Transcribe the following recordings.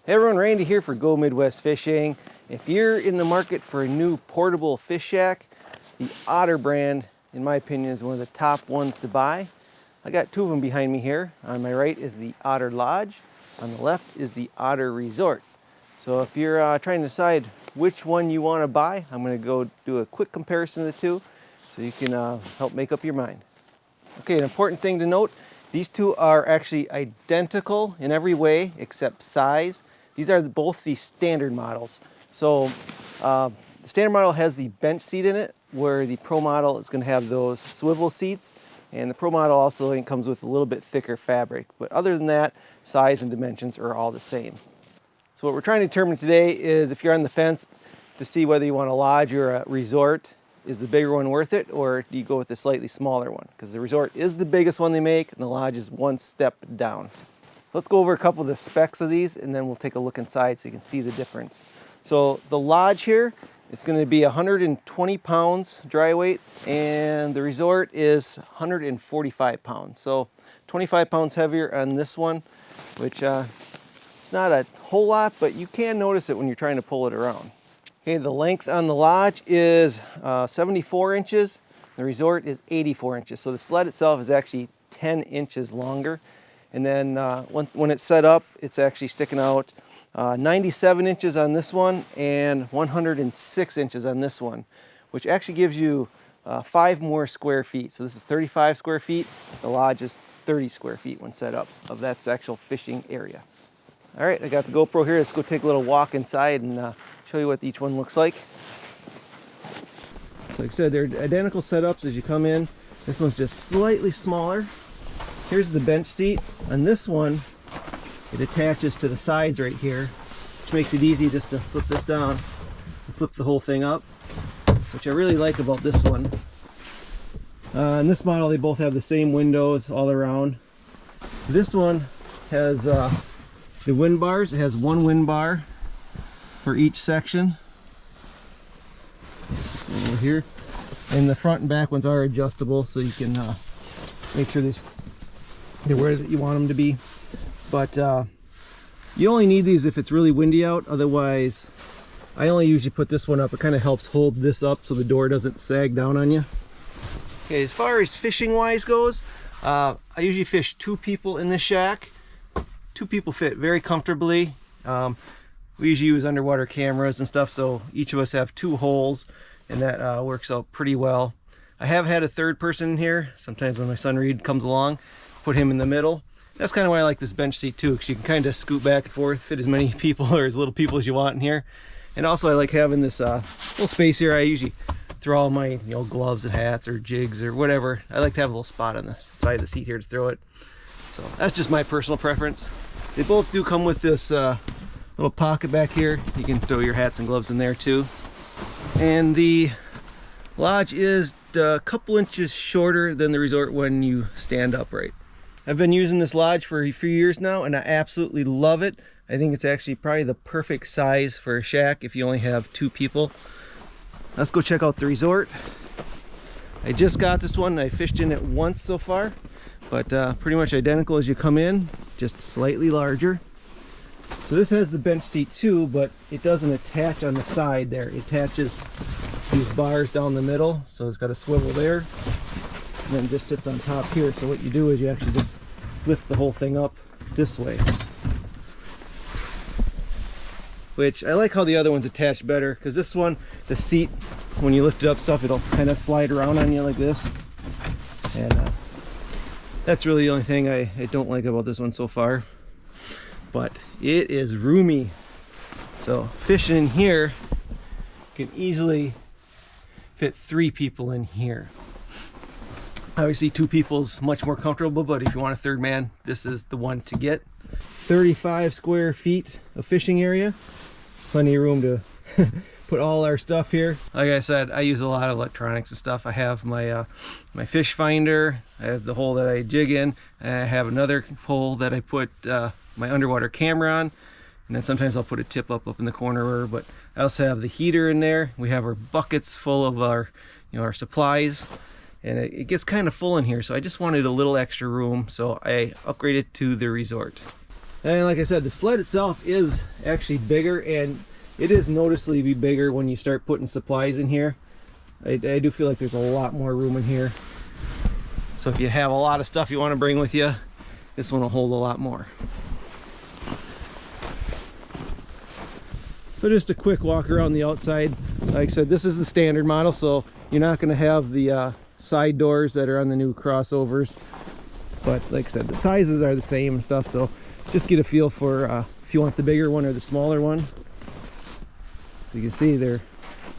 Hey everyone, Randy here for Go Midwest Fishing. If you're in the market for a new portable fish shack, the Otter brand, in my opinion, is one of the top ones to buy. I got two of them behind me here. On my right is the Otter Lodge. On the left is the Otter Resort. So if you're trying to decide which one you want to buy, I'm going to go do a quick comparison of the two so you can help make up your mind. Okay, an important thing to note, these two are actually identical in every way except size. These are both the standard models. So the standard model has the bench seat in it, where the Pro model is going to have those swivel seats. And the Pro model also comes with a little bit thicker fabric. But other than that, size and dimensions are all the same. So what we're trying to determine today is if you're on the fence to see whether you want a lodge or a resort, is the bigger one worth it, or do you go with the slightly smaller one? Because the resort is the biggest one they make, and the lodge is one step down. Let's go over a couple of the specs of these, and then we'll take a look inside so you can see the difference. So the lodge here, it's going to be 120 pounds dry weight, and the resort is 145 pounds. So 25 pounds heavier on this one, which it's not a whole lot, but you can notice it when you're trying to pull it around. Okay, the length on the lodge is 74 inches. The resort is 84 inches. So the sled itself is actually 10 inches longer. And then when it's set up, it's actually sticking out 97 inches on this one and 106 inches on this one, which actually gives you 5 more square feet. So this is 35 square feet. The lodge is 30 square feet when set up of that actual fishing area. All right, I got the GoPro here. Let's go take a little walk inside and show you what each one looks like. So like I said, they're identical setups as you come in. This one's just slightly smaller. Here's the bench seat. On this one, it attaches to the sides right here, which makes it easy just to flip this down and flip the whole thing up, which I really like about this one. In this model, they both have the same windows all around. This one has the wind bars. It has one wind bar for each section. This one over here. And the front and back ones are adjustable, so you can make sure they're where you want them to be. But you only need these if it's really windy out. Otherwise, I only usually put this one up. It kind of helps hold this up so the door doesn't sag down on you. Okay, as far as fishing wise goes, I usually fish 2 people in this shack. 2 people fit very comfortably. We usually use underwater cameras and stuff, so each of us have 2 holes, and that works out pretty well. I have had a third person in here. Sometimes when my son Reed comes along, put him in the middle. That's kind of why I like this bench seat too, because you can kind of scoot back and forth, fit as many people or as little people as you want in here. And also I like having this little space here. I usually throw all my gloves and hats or jigs or whatever. I like to have a little spot on the side of the seat here to throw it. So that's just my personal preference. They both do come with this little pocket back here. You can throw your hats and gloves in there too. And the lodge is a couple inches shorter than the resort when you stand upright. I've been using this lodge for a few years now, and I absolutely love it. I think it's actually probably the perfect size for a shack if you only have 2 people. Let's go check out the resort. I just got this one. I fished in it once so far, but pretty much identical as you come in, just slightly larger. So this has the bench seat too, but it doesn't attach on the side there. It attaches these bars down the middle, so it's got a swivel there, and then just sits on top here. So what you do is you actually just lift the whole thing up this way. Which I like how the other one's attached better, because this one, the seat, when you lift it up stuff, it'll kind of slide around on you like this. And that's really the only thing I don't like about this one so far. But it is roomy. So fishing in here, you can easily fit 3 people in here. Obviously 2 people's much more comfortable, but if you want a third man, this is the one to get. 35 square feet of fishing area. Plenty of room to put all our stuff here. Like I said, I use a lot of electronics and stuff. I have my my fish finder, I have the hole that I jig in, and I have another hole that I put my underwater camera on, and then sometimes I'll put a tip up in the corner. But I also have the heater in there. We have our buckets full of our our supplies, and it gets kind of full in here, so I just wanted a little extra room, so I upgraded to the resort. And like I said, the sled itself is actually bigger, and it is noticeably bigger when you start putting supplies in here. I do feel like there's a lot more room in here. So if you have a lot of stuff you want to bring with you, this one will hold a lot more. So just a quick walk around the outside. Like I said, this is the standard model, so you're not going to have the side doors that are on the new crossovers. But like I said, the sizes are the same and stuff, so just get a feel for if you want the bigger one or the smaller one. So you can see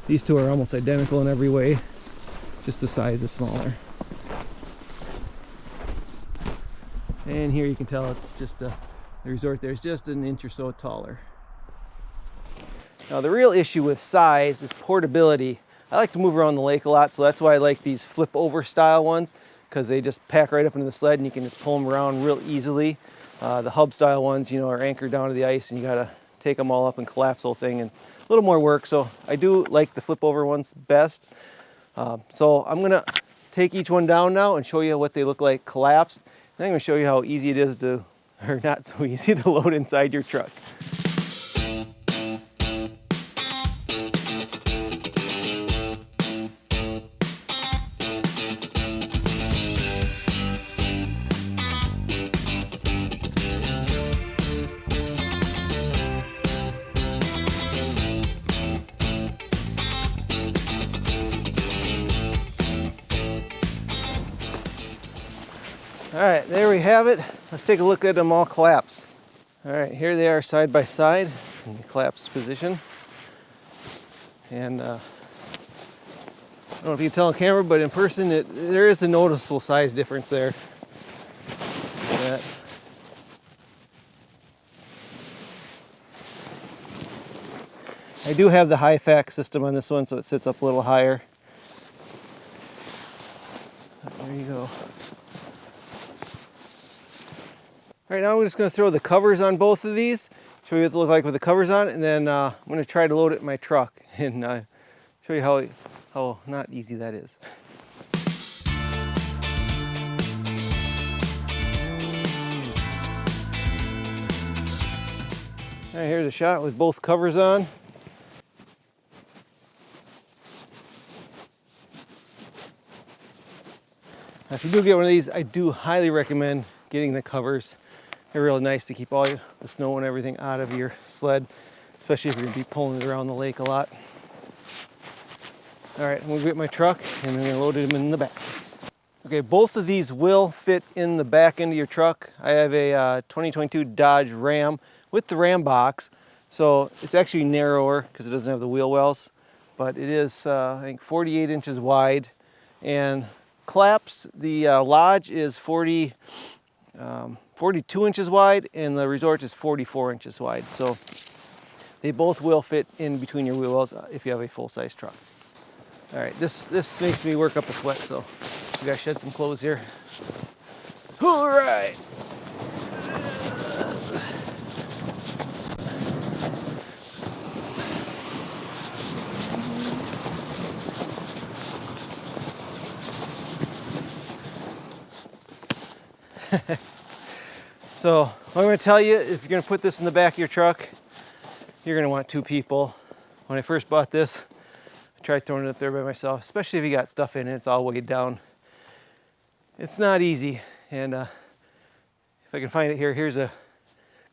these two are almost identical in every way, just the size is smaller. And here you can tell it's just the resort there is just an inch or so taller. Now the real issue with size is portability. I like to move around the lake a lot, so that's why I like these flip over style ones, because they just pack right up into the sled and you can just pull them around real easily. The hub style ones, you know, are anchored down to the ice and you gotta take them all up and collapse the whole thing, and a little more work. So I do like the flip over ones best. So I'm gonna take each one down now and show you what they look like collapsed. And I'm gonna show you how easy it is to, or not so easy, to load inside your truck. All right, there we have it. Let's take a look at them all collapsed. All right, here they are side by side in the collapsed position. And I don't know if you can tell on camera, but in person, there is a noticeable size difference there. That. I do have the high fact system on this one, so it sits up a little higher. There you go. All right, now I'm just going to throw the covers on both of these, show you what they look like with the covers on, and then I'm going to try to load it in my truck and show you how not easy that is. All right, here's a shot with both covers on. Now, if you do get one of these, I do highly recommend getting the covers. They're really nice to keep all the snow and everything out of your sled, especially if you're gonna be pulling it around the lake a lot. All right, I'm gonna get my truck and I'm gonna load them in the back. Okay, both of these will fit in the back end of your truck. I have a 2022 Dodge Ram with the Ram box, so it's actually narrower because it doesn't have the wheel wells, but it is, I think, 48 inches wide. And collapsed, the Lodge is 42 inches wide, and the Resort is 44 inches wide. So they both will fit in between your wheel wells if you have a full-size truck. All right, this makes me work up a sweat, so we gotta shed some clothes here. All right. So what I'm going to tell you, if you're going to put this in the back of your truck, you're going to want two people. When I first bought this, I tried throwing it up there by myself, especially if you got stuff in it, it's all weighed down. It's not easy, and if I can find it here, here's a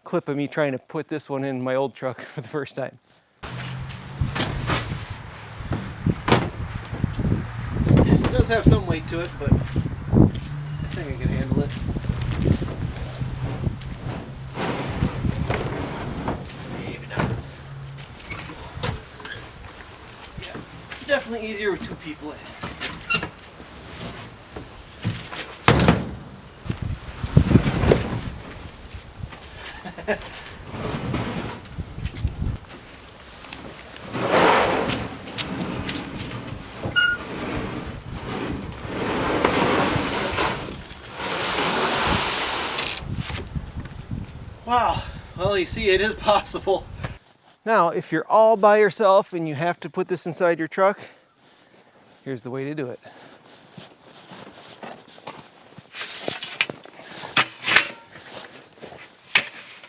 clip of me trying to put this one in my old truck for the first time. It does have some weight to it, but I think I can handle it. Definitely easier with two people in. Wow, well, you see, it is possible. Now, if you're all by yourself and you have to put this inside your truck, here's the way to do it.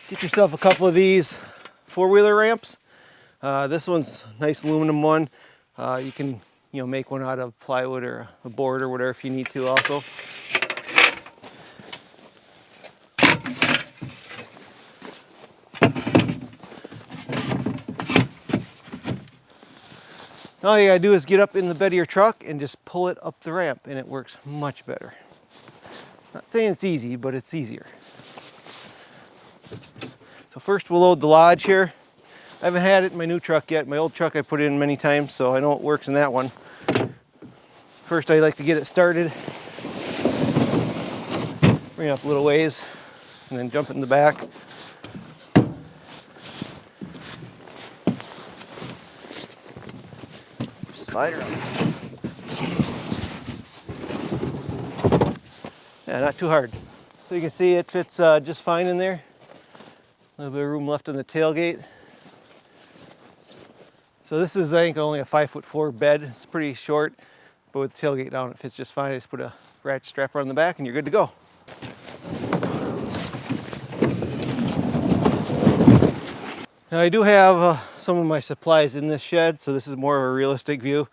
Get yourself a couple of these four-wheeler ramps. This one's a nice aluminum one. You can make one out of plywood or a board or whatever if you need to also. All you gotta do is get up in the bed of your truck and just pull it up the ramp, and it works much better. Not saying it's easy, but it's easier. So first we'll load the lodge here. I haven't had it in my new truck yet. My old truck I put it in many times, so I know it works in that one. First I like to get it started. Bring it up a little ways, and then jump it in the back. Slide around. Yeah, not too hard. So you can see it fits just fine in there. A little bit of room left on the tailgate. So this is, I think, only a 5'4" bed. It's pretty short, but with the tailgate down, it fits just fine. I just put a ratchet strap on the back and you're good to go. Now I do have some of my supplies in this shed, so this is more of a realistic view.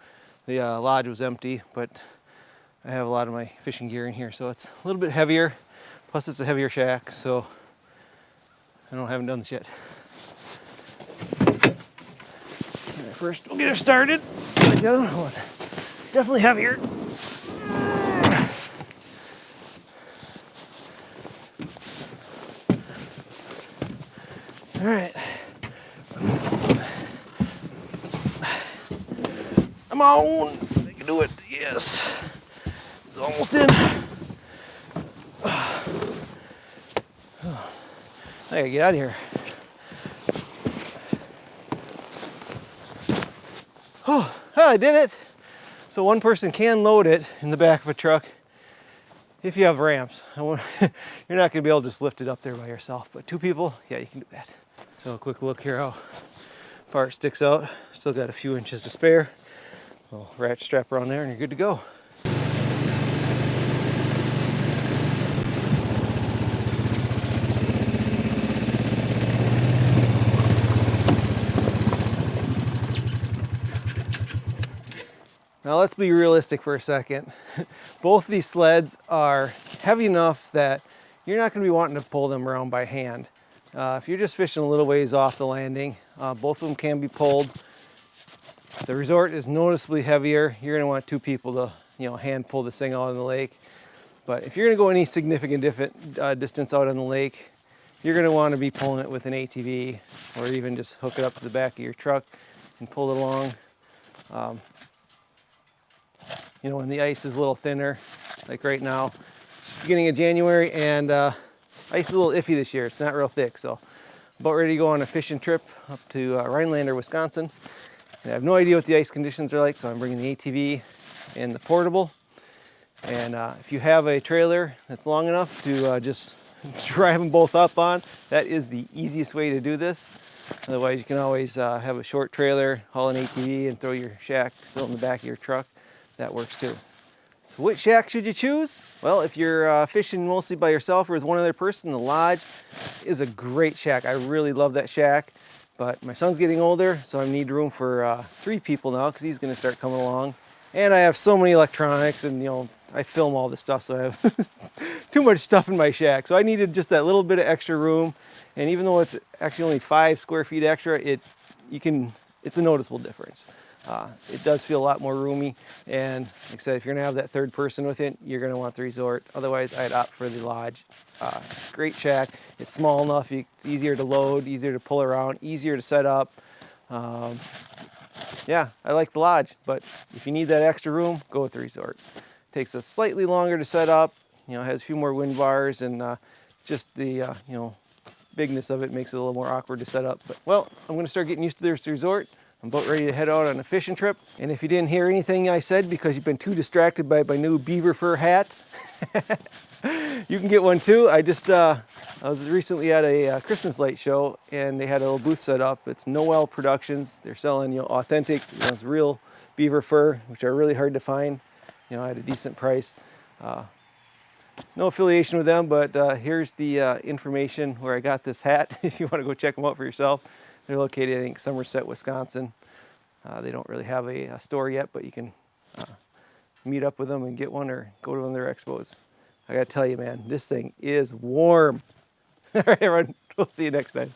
The lodge was empty, but I have a lot of my fishing gear in here, so it's a little bit heavier. Plus it's a heavier shack, so I haven't done this yet. Right, first we'll get her started. Like the other one. Definitely heavier. All right. Come on, I can do it. Yes, it's almost in. I gotta get out of here. Oh, I did it. So one person can load it in the back of a truck if you have ramps. You're not gonna be able to just lift it up there by yourself, but two people, yeah, you can do that. So a quick look here how far it sticks out. Still got a few inches to spare. Little ratchet strap around there and you're good to go. Now let's be realistic for a second. Both of these sleds are heavy enough that you're not going to be wanting to pull them around by hand. If you're just fishing a little ways off the landing, both of them can be pulled. The resort is noticeably heavier. You're going to want two people to, hand pull this thing out on the lake. But if you're going to go any significant distance out on the lake, you're going to want to be pulling it with an ATV, or even just hook it up to the back of your truck and pull it along. When the ice is a little thinner, like right now, it's beginning of January, and ice is a little iffy this year. It's not real thick, so about ready to go on a fishing trip up to Rhinelander, Wisconsin. And I have no idea what the ice conditions are like, so I'm bringing the ATV and the portable. And if you have a trailer that's long enough to just drive them both up on, that is the easiest way to do this. Otherwise, you can always have a short trailer, haul an ATV, and throw your shack still in the back of your truck. That works too. So which shack should you choose? Well, if you're fishing mostly by yourself or with one other person, the lodge is a great shack. I really love that shack, but my son's getting older, so I need room for 3 people now because he's going to start coming along. And I have so many electronics, and I film all this stuff, so I have too much stuff in my shack. So I needed just that little bit of extra room. And even though it's actually only 5 square feet extra, it's a noticeable difference. It does feel a lot more roomy, and like I said, if you're gonna have that third person with it, you're gonna want the resort. Otherwise, I'd opt for the lodge. Great shack. It's small enough. It's easier to load, easier to pull around, easier to set up. Yeah, I like the lodge, but if you need that extra room, go with the resort. Takes us slightly longer to set up. Has a few more wind bars, and just the bigness of it makes it a little more awkward to set up. But well, I'm gonna start getting used to this resort. I'm about ready to head out on a fishing trip. And if you didn't hear anything I said because you've been too distracted by my new beaver fur hat, you can get one too. I was recently at a Christmas light show, and they had a little booth set up. It's Noel Productions. They're selling authentic, real beaver fur, which are really hard to find, at a decent price. No affiliation with them, but here's the information where I got this hat. If you want to go check them out for yourself. They're located, I think, Somerset, Wisconsin. They don't really have a store yet, but you can meet up with them and get one, or go to one of their expos. I gotta tell you, man, this thing is warm. All right, everyone, we'll see you next time.